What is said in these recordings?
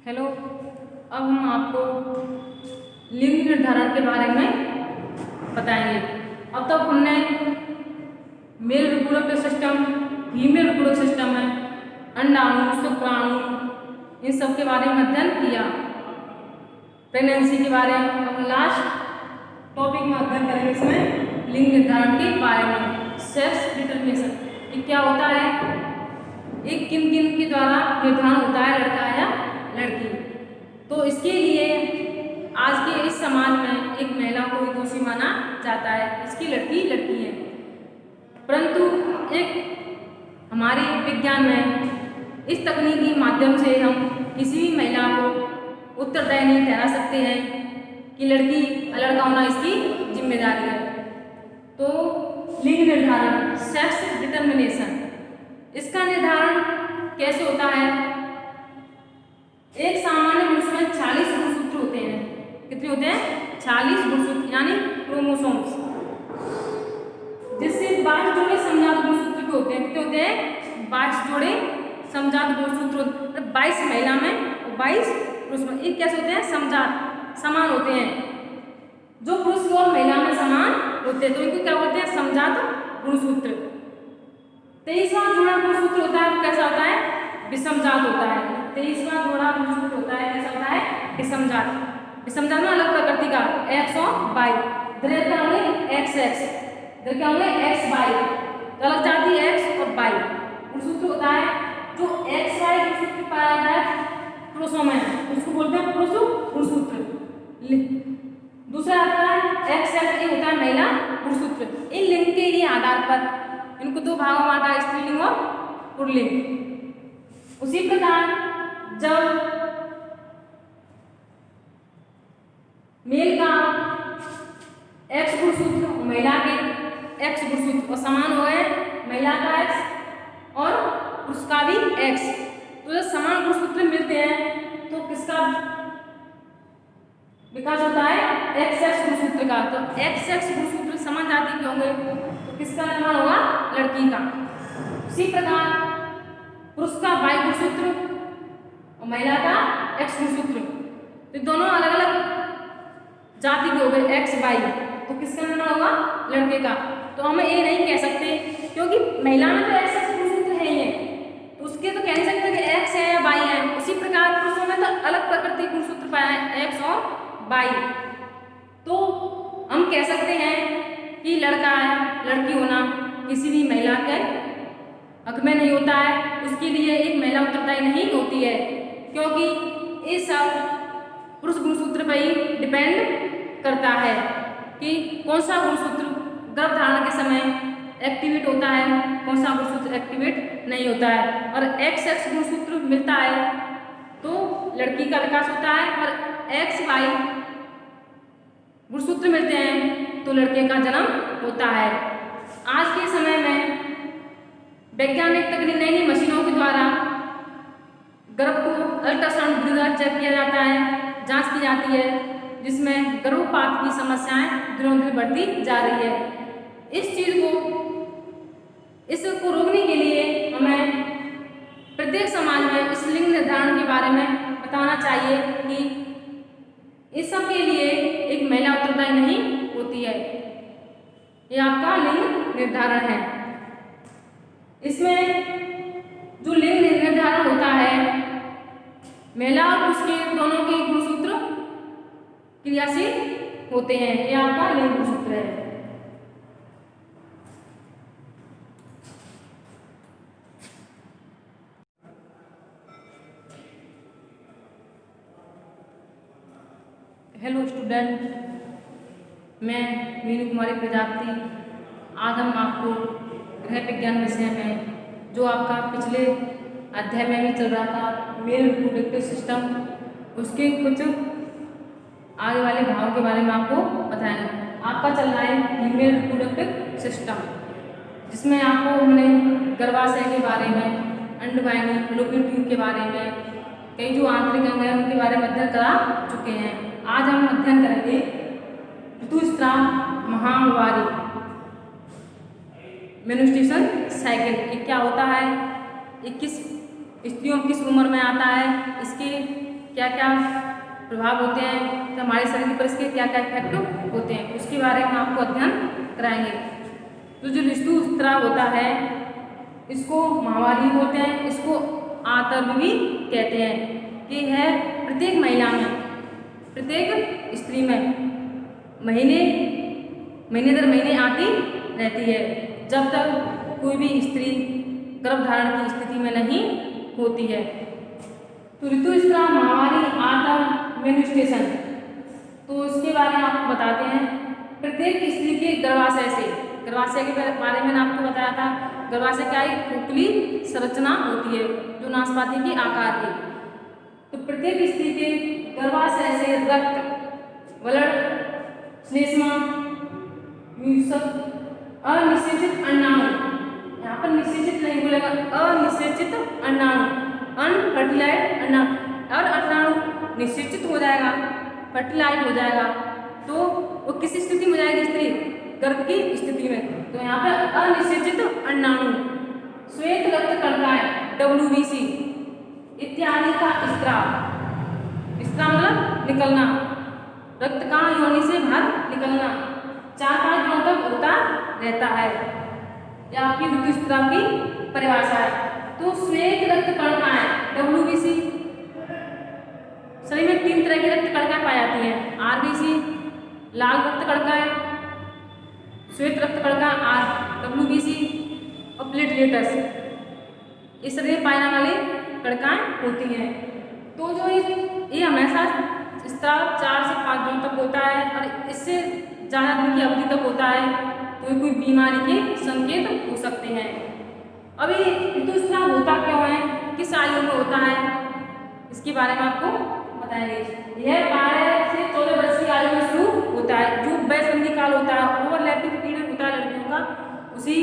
Hello, अब हम आपको लिंग निर्धारण के बारे में बताएंगे। अब तक हमने male reproductive system, female reproductive system है, अंडाणु, शुक्राणु, इन सब के बारे में अध्ययन किया। प्रेगनेंसी के बारे में अब लास्ट टॉपिक में अध्ययन करेंगे इसमें लिंग निर्धारण के बारे में। सेक्स डिटर्मिनेशन ये क्या होता है, एक किन किन के द्वारा निर्धारण होता है, लड़का या लड़की। तो इसके लिए आज के इस समाज में एक महिला को ही दोषी माना जाता है, इसकी लड़की लड़की है। परंतु एक हमारे विज्ञान में इस तकनीकी माध्यम से हम किसी भी महिला को उत्तरदायी नहीं ठहरा सकते हैं कि लड़की लड़का होना इसकी जिम्मेदारी है। तो लिंग निर्धारण, सेक्स डिटर्मिनेशन, इसका निर्धारण कैसे होता है? एक सामान्य मनुष्य में 40 गुणसूत्र होते हैं। कितने होते हैं? 40 गुणसूत्र यानी क्रोमोसोम्स, जिससे 22 जोड़े समजात गुणसूत्र के होते हैं। कितने होते हैं? 22 जोड़े समजात गुणसूत्र, 22 महिला में और 22 पुरुष में। ये कैसे होते हैं? समजात, समान होते हैं, जो पुरुष और महिला में समान होते हैं, तो इनको क्या बोलते हैं? समजात गुणसूत्र। 23वां जोड़ा गुणसूत्र होता है, कैसा होता है? विषमजात होता है। 23वां जोड़ा गुणसूत्र होता है, कैसा होता है? विषमजात। विषमजात में अलग प्रकृति का X और Y, इधर क्या होंगे? XX, इधर क्या होंगे? XY, तो अलग जाति X और Y गुणसूत्र होता है। जो XY गुणसूत्र पाया जाता है पुरुषों में, उसको बोलते हैं पुरुष गुणसूत्र। दूसरा आता है XX, ये होता है महिला गुणसूत्र। इन लिंग के ही आधार पर इनको दो भागों में बांटा, स्त्रीलिंग और पुल्लिंग। उसी प्रकार जब मेल का X गुणसूत्र और महिला के X गुणसूत्र और समान हो गए, महिला का X और उसका भी X, तो जब समान गुणसूत्र मिलते हैं तो किसका विकास होता है? XX गुणसूत्र का। तो XX गुणसूत्र समान जाति के होंगे तो किसका निर्माण होगा? लड़की का। उसी प्रकार पुरुष का Y गुणसूत्र और महिला का X गुणसूत्र, तो दोनों अलग अलग जाति के हो गए XY, तो किसका निर्माण होगा? लड़के का। तो हम ये नहीं कह सकते, क्योंकि महिला में तो XX गुणसूत्र है ही है, तो उसके तो कह नहीं सकते कि X है या Y है। उसी प्रकार पुरुषों में तो अलग प्रकृति गुणसूत्र पाया है, X और Y। तो हम कह सकते हैं कि लड़का है, लड़की होना किसी भी महिला के हक में नहीं होता है, उसके लिए एक महिला उत्तरदायी नहीं होती है, क्योंकि ये सब पुरुष गुणसूत्र पर ही डिपेंड करता है कि कौन सा गुणसूत्र गर्भधारण के समय एक्टिवेट होता है, कौन सा गुणसूत्र एक्टिवेट नहीं होता है। और XX गुणसूत्र मिलता है तो लड़की का विकास होता है, और XY गुणसूत्र मिलते हैं तो लड़के का जन्म होता है। आज के समय में वैज्ञानिक तकनीक, नई नई मशीनों के द्वारा गर्भ को अल्ट्रासाउंड के द्वारा चेक किया जाता है, जांच की जाती है, जिसमें गर्भपात की समस्याएं दिनों दिन बढ़ती जा रही है। इसको रोकने के लिए हमें प्रत्येक समाज में इस लिंग निर्धारण के बारे में बताना चाहिए कि इस सब के लिए एक महिला उत्तरदायी नहीं होती है। ये आपका लिंग निर्धारण है। इसमें जो लिंग निर्धारण होता है, महिला और पुरुष के दोनों के गुणसूत्र क्रियाशील होते हैं। ये आपका लिंग गुणसूत्र है। हेलो स्टूडेंट, मैं मीनू कुमारी प्रजापति। आज हम आपको गृह विज्ञान विषय में, जो आपका पिछले अध्याय में भी चल रहा था, मेल रिप्रोडक्टिव सिस्टम, उसके कुछ आगे वाले भागों के बारे में आपको बताएंगे। आपका चल रहा है फीमेल रिप्रोडक्टिव सिस्टम, जिसमें आपको हमने गर्भाशय के बारे में, अंडवाहिनी, फैलोपियन ट्यूब के बारे में, कई जो आंतरिक अंग हैं उनके बारे में अध्ययन करा चुके हैं। आज हम अध्ययन करेंगे ऋतुस्राव, महावारी, मेन्स्ट्रुएशन साइकिल। ये क्या होता है, ये किस स्त्रियों किस उम्र में आता है, इसके क्या क्या प्रभाव होते हैं, तो हमारे शरीर पर इसके क्या क्या इफेक्ट होते हैं, उसके बारे में आपको अध्ययन कराएंगे। तो जो ऋतुस्राव होता है इसको माहवारी बोलते हैं, इसको आतर्व भी कहते हैं। ये है प्रत्येक महिला में, प्रत्येक स्त्री में महीने दर महीने आती रहती है, जब तक कोई भी स्त्री गर्भधारण की स्थिति में नहीं होती है। तो ऋतुस्राव, माहवारी, आतंक, मेन्स्ट्रुएशन, तो इसके बारे में आपको बताते हैं। प्रत्येक स्त्री के गर्भाशय से, गर्भाशय के बारे में आपको बताया था, गर्भाशय क्या है, खोखली संरचना होती है जो नाशपाती के आकार की। तो प्रत्येक स्त्री के गर्भाशय से रक्त, ब्लड, श्लेष्मा, अनिषेचित अंडाणु, यहाँ पर निषेचित नहीं बोलेगा, अनिषेचित अंडाणु, अनफर्टिलाइज्ड अंडाणु, और अंडाणु निषेचित हो जाएगा, फर्टिलाइज हो जाएगा, तो वो किस स्थिति में जाएगी स्त्री, गर्भ की स्थिति में। तो यहाँ पर अनिषेचित अंडाणु, श्वेत रक्त कणिकाएं WBC इत्यादि का स्त्राव, स्त्राव मतलब निकलना, रक्त का योनि से बाहर निकलना 4-5 दिनों तक होता रहता है, यह आपकी ऋतुस्राव की परिभाषा है। तो श्वेत रक्त कणिकाएं WBC, शरीर में 3 तरह की रक्त कणिकाएं पाई जाती हैं, RBC लाल रक्त कणिकाएं, श्वेत रक्त कणिका WBC और प्लेटलेट्स, इस शरीर में पाई जाने वाली कणिकाएं होती हैं। तो जो ये हमेशा स्त्राव 4 से 5 दिनों तक होता है, और इससे ज़्यादा दिन की अवधि तक होता है, तो कोई बीमारी के संकेत हो सकते हैं। अभी ऋतुस्राव होता क्यों है, किस आयु में होता है, इसके बारे में आपको बताएंगे। यह 12 से 14 वर्ष की आयु में शुरू होता है, जो वयसंधि काल होता है, ओवरलैपिंग पीरियड होता है लड़कियों का, उसी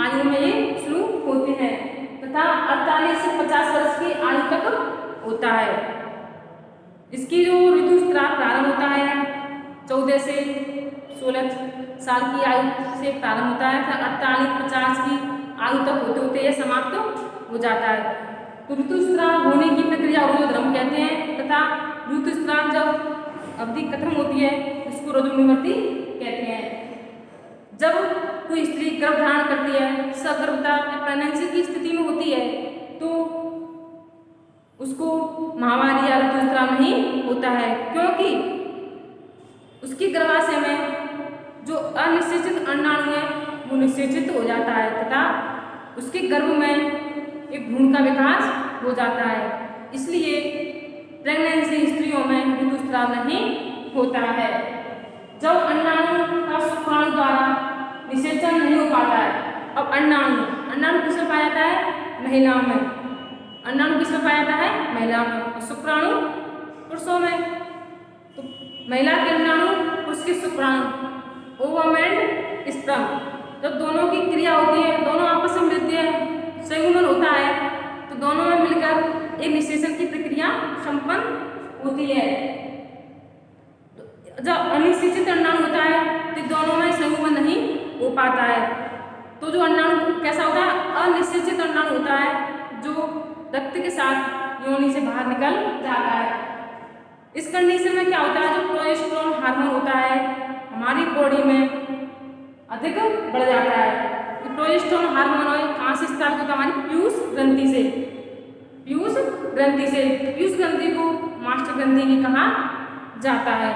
आयु में ये शुरू होते हैं, तथा 48 से 50 वर्ष की आयु तक होता है। इसकी जो ऋतुस्राव प्रारंभ होता है 14 से 16 साल की आयु से प्रारंभ होता है, फिर 48-50 की आयु तक होते होते यह समाप्त हो जाता है। तो ऋतुस्राव होने की प्रक्रिया ऊर्ध्वधर्म कहते हैं, तथा ऋतुस्राव जब अवधि खत्म होती है इसको ऋतुनिवृत्ति कहते हैं। जब कोई स्त्री गर्भधारण करती है, सगर्भता या प्रेगनेंसी की स्थिति में होती है, तो उसको माहवारी या ऋतुस्राव नहीं होता है, क्योंकि उसकी गर्भाशय में जो अनिषेचित अंडाणु है वो निषेचित हो जाता है, तथा उसके गर्भ में एक भ्रूण का विकास हो जाता है। इसलिए प्रेगनेंसी स्त्रियों में ऋतुस्राव नहीं होता है। जब अंडाणु का शुक्राणु द्वारा निषेचन नहीं हो पाता है, अब अंडाणु किसमें पाया जाता है, महिलाओं में, अंडाणु किसमें पाया जाता है, महिलाओं में, शुक्राणु पुरुषों में। तो महिला के अंडाणु, पुरुष के शुक्राणु, ओवम एंड स्पर्म, जब दोनों की क्रिया होती है, दोनों आपस में मिलती है, संयुग्मन होता है, तो दोनों में मिलकर एक निषेचन की प्रक्रिया संपन्न होती है। तो जब अनिषेचित अंडाणु होता है तो दोनों में संयुग्मन नहीं हो पाता है। तो जो अंडाणु कैसा होता है, अनिषेचित अंडाणु होता है, जो रक्त के साथ योनि से बाहर निकल जाता है। इस कंडीशन में क्या होता है, जो प्रोजेस्टेरोन हार्मोन होता है हमारी बॉडी में अधिक बढ़ जाता है। तो प्रोजेस्टेरोन हार्मोन कहाँ से स्टार्ट होता है, हमारी पीयूष ग्रंथि से, पीयूष ग्रंथि को मास्टर ग्रंथि भी कहा जाता है।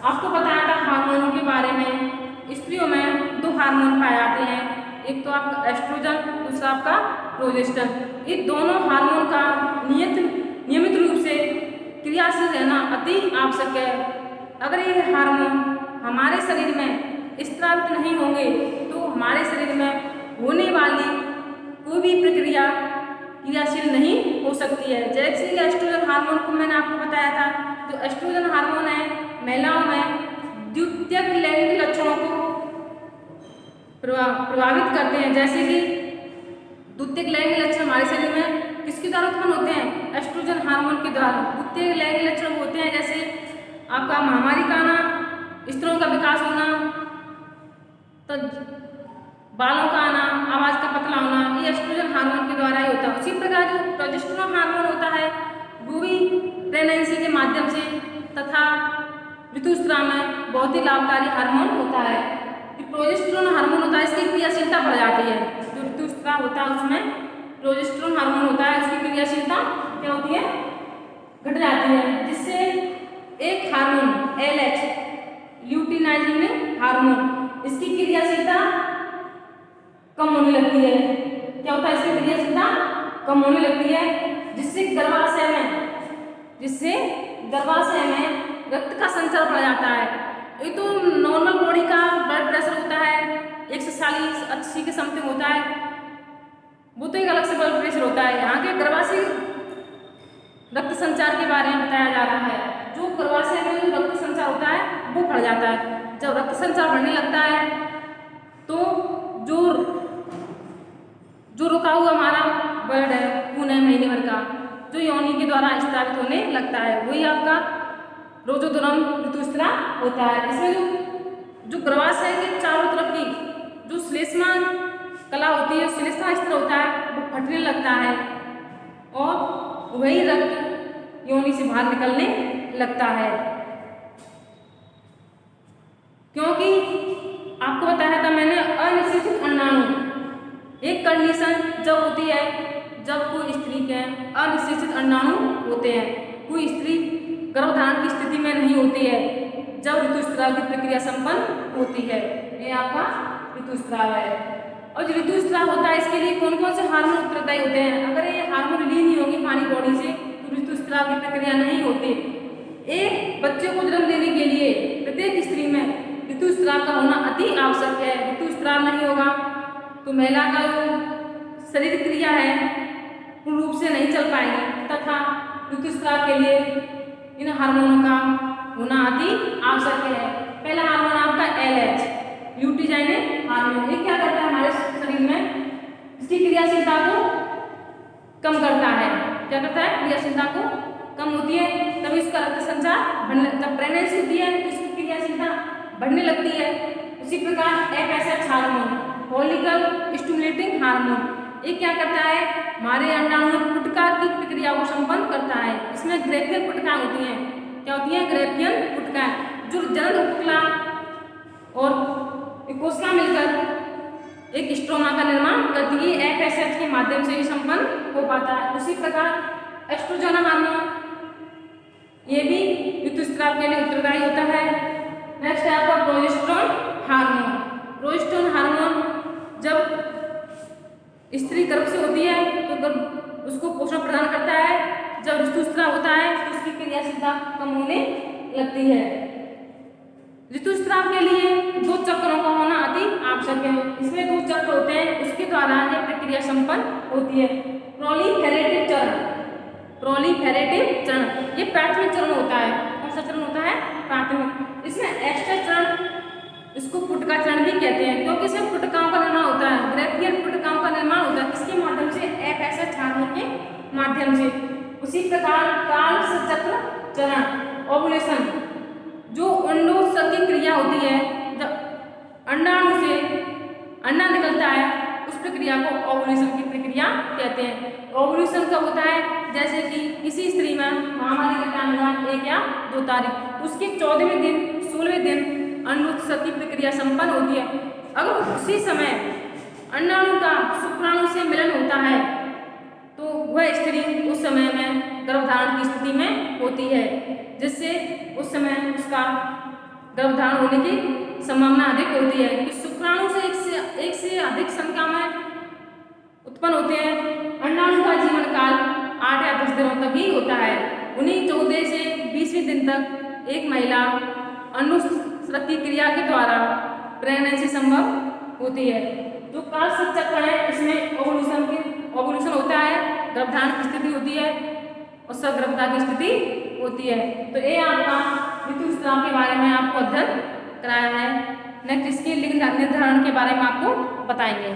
आपको बताया था हार्मोनों के बारे में। स्त्रियों में 2 हार्मोन पाए जाते हैं, एक तो आपका एस्ट्रोजन, दूसरा आपका प्रोजेस्टेरोन। ये दोनों हार्मोन का नियमित रूप से क्रियाशील रहना अति आवश्यक है। अगर ये हार्मोन हमारे शरीर में स्रावित नहीं होंगे तो हमारे शरीर में होने वाली कोई भी प्रक्रिया क्रियाशील नहीं हो सकती है। जैसे कि एस्ट्रोजन हार्मोन को मैंने आपको बताया था, जो एस्ट्रोजन हार्मोन है महिलाओं में द्वितीयक लैंगिक लक्षणों को प्रभावित करते हैं। जैसे कि द्वितीयक लैंगिक लक्षण हमारे शरीर में किसके द्वारा उत्पन्न होते हैं, एस्ट्रोजन हार्मोन के द्वारा। द्वितीयक लैंगिक लक्षण होते हैं जैसे आपका महामारी का आना, स्तनों का विकास होना, तो बालों का आना, आवाज का पतला होना, ये एस्ट्रोजन हार्मोन के द्वारा ही होता है। उसी प्रकार जो प्रोजेस्टेरोन हार्मोन होता है वो भी प्रेगनेंसी के माध्यम से तथा ऋतुस्राव में बहुत ही लाभकारी हार्मोन होता है। जो प्रोजेस्टेरोन हार्मोन होता है इसकी क्रियाशीलता बढ़ जाती है। जो ऋतुस्राव होता है उसमें प्रोजेस्टेरोन हार्मोन होता है, उसकी क्रियाशीलता क्या होती है, घट जाती है, जिससे एक हार्मोन LH ल्यूटिनाइजिंग हार्मोन, इसकी क्रियाशीलता कम होने लगती है। क्या होता है, इसकी क्रियाशीलता कम होने लगती है, जिससे गर्भाशय में रक्त का संचार बढ़ जाता है। ये तो नॉर्मल बॉडी का ब्लड प्रेशर होता है 140-80 के समथिंग होता है, वो तो एक अलग से ब्लड प्रेशर होता है। यहाँ के गर्भाशय रक्त संचार के बारे में बताया जा रहा है। जो गर्भाशय में जो रक्त संचार होता है वो बढ़ जाता है। जब रक्त संचार बढ़ने लगता है तो जो रुका हुआ हमारा ब्लड है, खून है महीने भर का, जो योनि के द्वारा स्रावित होने लगता है, वही आपका रोजोद्रम ऋतुस्राव होता है। इसमें जो गर्भाशय के चारों तरफ की जो श्लेष्मा कला होती है, श्लेष्मा स्तर होता है, वो फटने लगता है और वही रक्त योनि से बाहर निकलने लगता है। क्योंकि आपको बताया था मैंने, अनिश्चित अंडाणु एक कंडीशन जब होती है जब कोई स्त्री के अनिश्चित अंडाणु होते हैं, कोई स्त्री गर्भधारण की स्थिति में नहीं होती है, जब ऋतुस्राव की प्रक्रिया संपन्न होती है। ये आपका ऋतुस्राव है। और जो ऋतुस्राव होता है इसके लिए कौन कौन से हार्मोन उत्तरदायी होते हैं? अगर ये हार्मोन रिलीज नहीं होंगे हमारी बॉडी से तो ऋतुस्राव की प्रक्रिया नहीं होती। एक बच्चे को जन्म देने के लिए प्रत्येक स्त्री में ऋतुस्राव का होना अति आवश्यक है। ऋतुस्राव नहीं होगा तो महिला का जो शरीर क्रिया है पूर्ण रूप से नहीं चल पाएगी, तथा ऋतुस्राव के लिए इन हार्मोनों का होना अति आवश्यक है। पहला हार्मोन आपका LH ल्यूटिनाइजिंग हार्मोन, ये क्या करता है हमारे शरीर में, इसकी क्रियाशीलता को कम करता है। क्या करता है, क्रियाशीलता को कम होती है, तब इसका रक्त संचार बढ़ने, जब प्रेगनेंसी होती है तो इसकी क्रियाशीलता बढ़ने लगती है। उसी प्रकार FSH hormone follicle stimulating hormone, ये क्या करता है, हमारे अंडाणु में पुटका की प्रक्रिया को संपन्न करता है। इसमें ग्रेफियन पुटका होती हैं। क्या होती है, ग्रेफियन पुटका, जो जनन उपकला और कोशिका मिलकर एक स्ट्रोमा का निर्माण करती है। FSH के माध्यम से ही संपन्न हो पाता है। उसी प्रकार एस्ट्रोजन हार्मोन, ये भी ऋतुस्राव के लिए उत्तरदायी होता है। नेक्स्ट है आपका प्रोजेस्टेरोन हार्मोन। प्रोजेस्टेरोन हार्मोन जब स्त्री गर्भ से होती है तो उसको पोषण प्रदान करता है। जब ऋतुस्राव होता है तो उसकी क्रियाशीलता कम होने लगती है। ऋतुस्राव के लिए 2 चक्रों का होना अति आवश्यक है। इसमें 2 चक्र होते हैं, उसके द्वारा यह प्रक्रिया संपन्न होती है। प्रोलिफेरेटिव चरण, ये प्राथमिक चरण होता है। कौन सा चरण होता है, प्राथमिक। इसमें एक्स्ट्रा चरण, इसको पुटका चरण भी कहते हैं, क्योंकि इसमें पुटकाओं का निर्माण होता है, ग्रेफियन पुटकाओं का निर्माण होता है। इसके माध्यम से FSH हार्मोन के माध्यम से। उसी प्रकार कालचक्र चरण ओव्यूलेशन, जो अंडोत्सर्ग की क्रिया होती है, जब अंडाणु से अंडा निकलता है उस प्रक्रिया को ओव्यूलेशन की प्रक्रिया कहते हैं। ओव्यूलेशन कब होता है, जैसे कि किसी स्त्री में महामारी का टाइम हुआ 1 या 2 तारीख, तो उसके 14वें दिन 16वें दिन अंडोत्सर्ग की प्रक्रिया संपन्न होती है। अगर उसी समय अंडाणु का शुक्राणु से मिलन होता है तो वह स्त्री उस समय में गर्भधारण की स्थिति में होती है, जिससे उस समय उसका गर्भधारण होने की संभावना अधिक होती है। कि शुक्राणु से एक से अधिक संख्या में उत्पन्न होते हैं। अंडाणु का जीवन काल 8 या 10 दिनों तक ही होता है। उन्हीं 14 से 20वें दिन तक एक महिला अंडोत्सर्ग की क्रिया के द्वारा प्रेगनेंसी संभव होती है। जो कालचक्र है इसमें ओव्यूलेशन होता है, गर्भधारण की स्थिति होती है और सगर्भता की स्थिति होती है। तो ये आपका ऋतुस्राव के बारे में आपको अध्ययन कराया है। नेक्स्ट इसके लिंग निर्धारण के बारे में आपको बताएंगे।